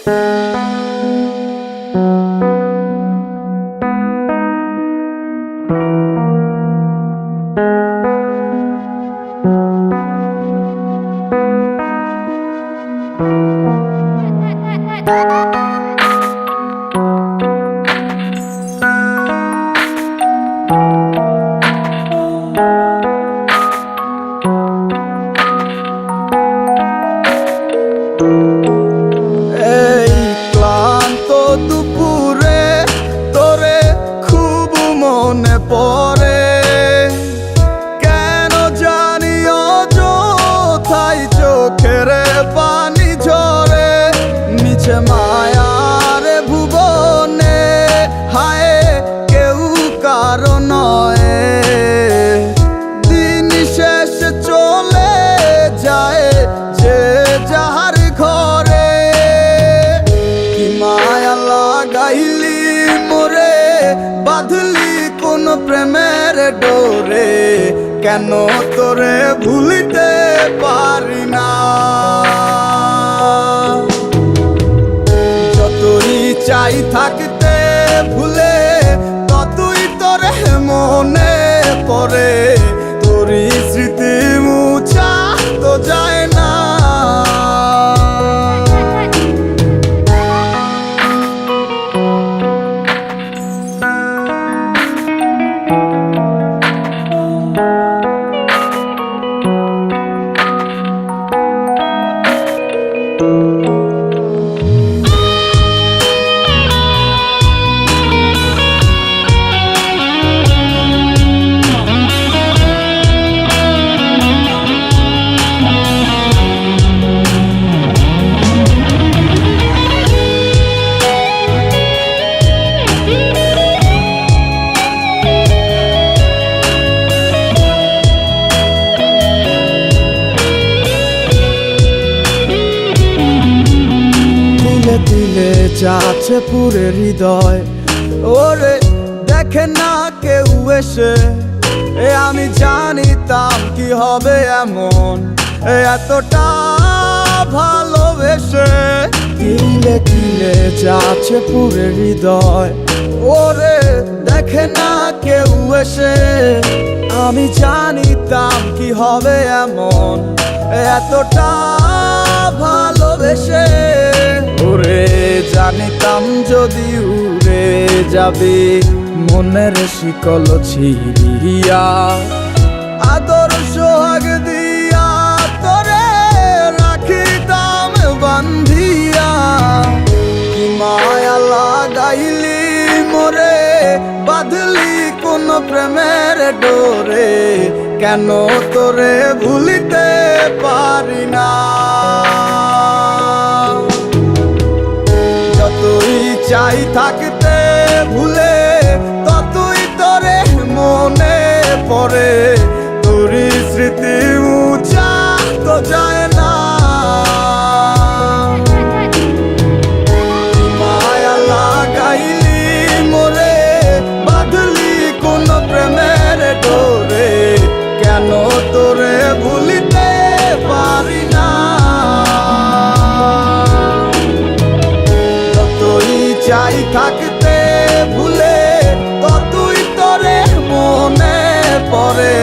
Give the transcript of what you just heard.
এই ক্লান্ত দুপুরে তোরে খুব মনে পড়ে, কেন জানি অযথাই চোখের পানি ঝরে। নিচে মায়ার ভুবনে হায় কেউ কারো নয়, দিন শেষ চলে যায় যে যাহার ঘরে। কি মায়া লাগাইলি মোরে, বাঁধলি কোন প্রেমের ডোরে, কেন তোরে ভুলিতে পারি না। যতই চাই থাকতে ভুলে, ততই তোরে মনে পড়ে। তোরই স্মৃতি মুছা তো যায় না। দিলে যাচ্ছে পুরে হৃদয়, ওরে দেখে না কেউ এসে। আমি জানিতাম কি হবে এমন, এতটা ভালোবেসে। দিলে দিলে যাচ্ছে পুরে হৃদয়, ওরে দেখে না কেউ এসে। আমি জানিতাম কি হবে এমন, এতটা ভালোবেসে। ওরে জানিতাম যদি উড়ে যাবি মনের শিকল ছিড়িয়া, আদর সোহাগ দিয়া তোরে রাখিতাম বান্ধিয়া। কি মায়া লাগাইলি মোরে, বাঁধলি কোন প্রেমের ডোরে, কেন তোরে ভুলিতে পারি না। যতই চাই থাকতে ভুলে, ততই তোরে মনে পড়ে। তোরই স্মৃতি মুছা তো যায় না। মায়া লাগাইলি মোরে, বাঁধলি কোন প্রেমের ডোরে, কেন তোরে ভুলিতে পারি না। চাই থাকতে ভুলে, ততই তোরে মনে পড়ে।